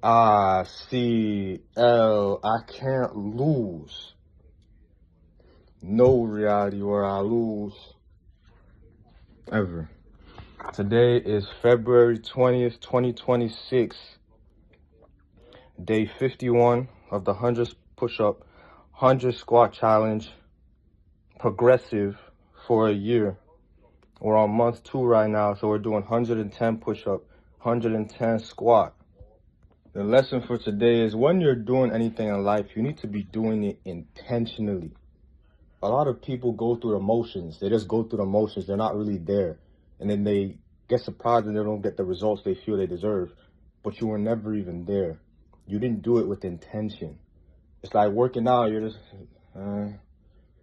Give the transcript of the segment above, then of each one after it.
icLAAo. I can't lose. No reality where I lose ever. Today is February 20th, 2026. Day 51 of the 100 push-up, 100 squat challenge. Progressive for a year. We're on month 2 right now, so we're doing 110 push-up, 110 squat. The lesson for today is when you're doing anything in life, you need to be doing it intentionally. A lot of people go through the motions. They just go through the motions. They're not really there. And then they get surprised and they don't get the results they feel they deserve. But you were never even there. You didn't do it with intention. It's like working out. You're just,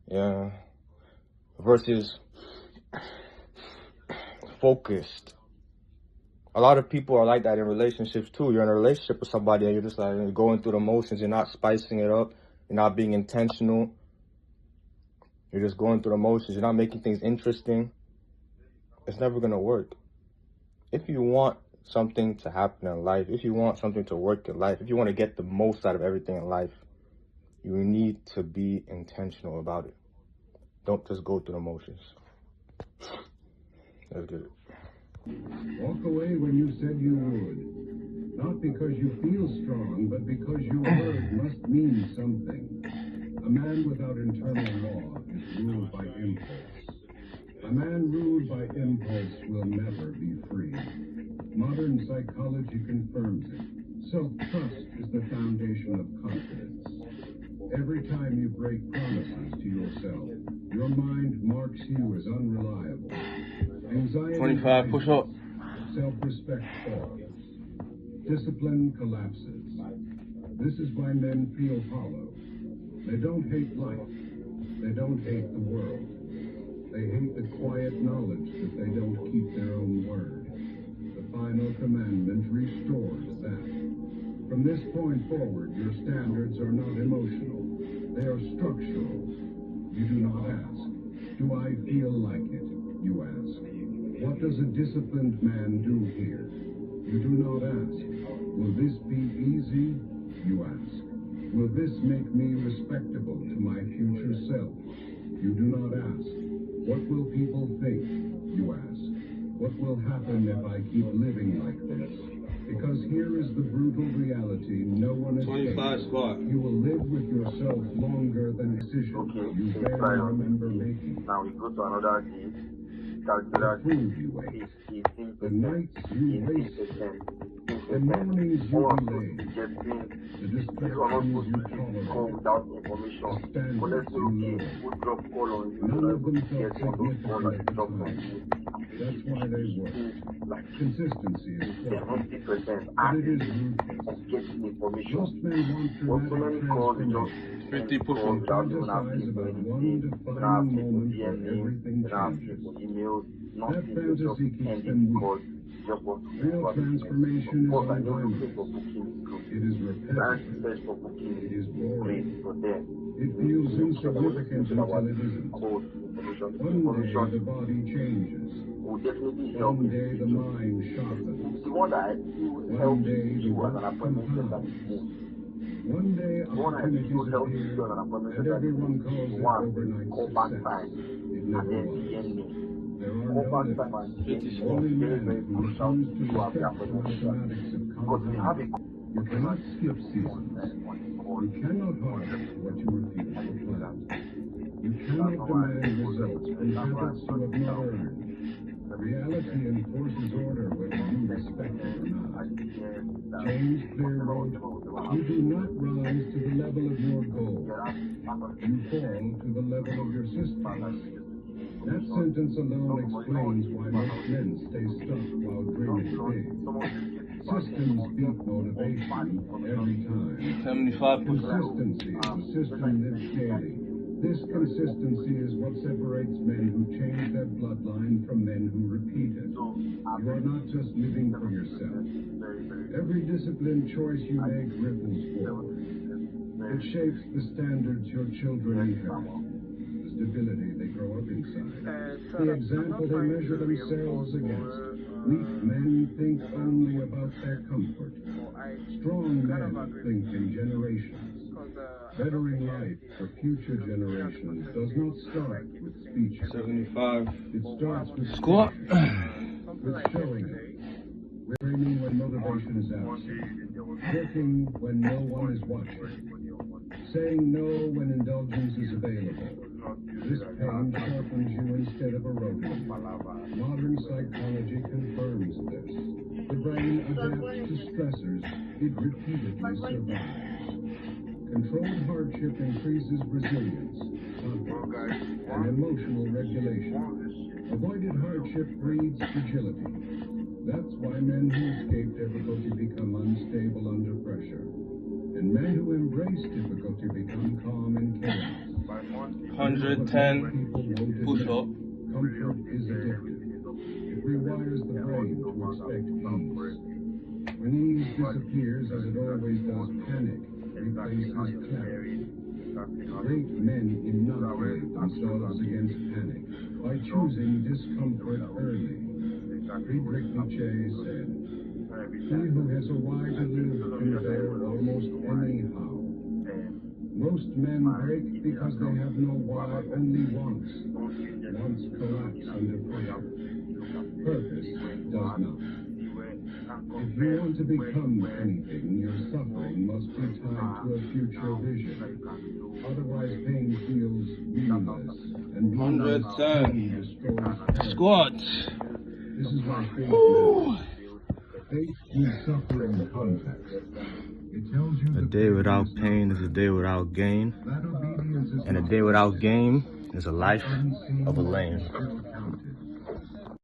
yeah. Versus focused. A lot of people are like that in relationships too. You're in a relationship with somebody and you're just like going through the motions. You're not spicing it up. You're not being intentional. You're just going through the motions. You're not making things interesting. It's never going to work. If you want something to happen in life, if you want something to work in life, if you want to get the most out of everything in life, you need to be intentional about it. Don't just go through the motions. Let's get it. Walk away when you said you would. Not because you feel strong, but because your word must mean something. A man without internal law is ruled by impulse. A man ruled by impulse will never be free. Modern psychology confirms it. Self-trust is the foundation of confidence. Every time you break promises to yourself, your mind marks you as unreliable. Anxiety 25 push-up. Self-respect falls. Discipline collapses. This is why men feel hollow. They don't hate life. They don't hate the world. They hate the quiet knowledge that they don't keep their own word. The final commandment restores that. From this point forward, your standards are not emotional. They are structural. You do not ask, do I feel like it? You ask, what does a disciplined man do here? You do not ask, will this be easy? You ask, will this make me respectable to my future self? You do not ask, what will people think? You ask, what will happen if I keep living like this? Because here is the brutal reality no one escapes. 25 squat. You will live with yourself longer than decisions you barely remember making. Now we go to another day. The food you ate, the nights you wasted, the mornings you delayed, the distractions you tolerated, the standards you lowered. None of them felt significant at the time. That's why they work. Consistency is quality, but it is ruthless. Most men want dramatic transformation. 50 push-ups. Fantasize about one defining moment where everything changes. That fantasy keeps them weak. Real transformation is unglamorous. It is repetitive. It is boring. It feels insignificant until it isn't. One day the body changes. One day the mind sharpens. One day the work compounds. One day opportunities appear, and everyone calls it overnight success. It never was. There are no ifs, only men who refuse to respect the mathematics of compounding. You cannot skip seasons. You cannot harvest what you refuse to plant. You cannot demand results from habits you have not earned. Reality enforces order whether you respect it or not. Change clear road. You do not rise to the level of your goal. You fall to the level of your systems. That sentence alone explains why most men stay stuck while dreaming big. Systems beat motivation every time. 75 Consistency is a system lived daily. This consistency is what separates men who change their bloodline from men who repeat it. You are not just living for yourself. Every disciplined choice you make ripples forward. It shapes the standards your children inherit. Stability they grow up inside, the example they measure themselves against. Weak men think only about their comfort. Strong men think in generations. Bettering life for future generations does not start with speeches. 75. It starts with Squat. with showing it. Training when motivation is absent. Working when no one is watching. Saying no when indulgence is available. This pain sharpens you instead of eroding you. Modern psychology confirms this. The brain adapts to stressors it repeatedly survives. Controlled hardship increases resilience, confidence, and emotional regulation. Avoided hardship breeds fragility. That's why men who escape difficulty become unstable under pressure. And men who embrace difficulty become calm in chaos. 110 push-up. Comfort is addictive. It rewires the brain to expect ease. When ease disappears, as it always does, panic replaces clarity. Great men inoculate themselves against panic by choosing discomfort early. Friedrich Nietzsche said, "He who has a why to live can bear almost anyhow." Most men break because they have no why, only wants. Wants collapse under pressure. Purpose does not. If you want to become anything, your suffering must be tied to a future vision. Otherwise, pain feels meaningless, and meaningless destroys. Squats. This is why faith is suffering context. It tells you A day without pain is a day without gain, and a day without gain is a life of a lame.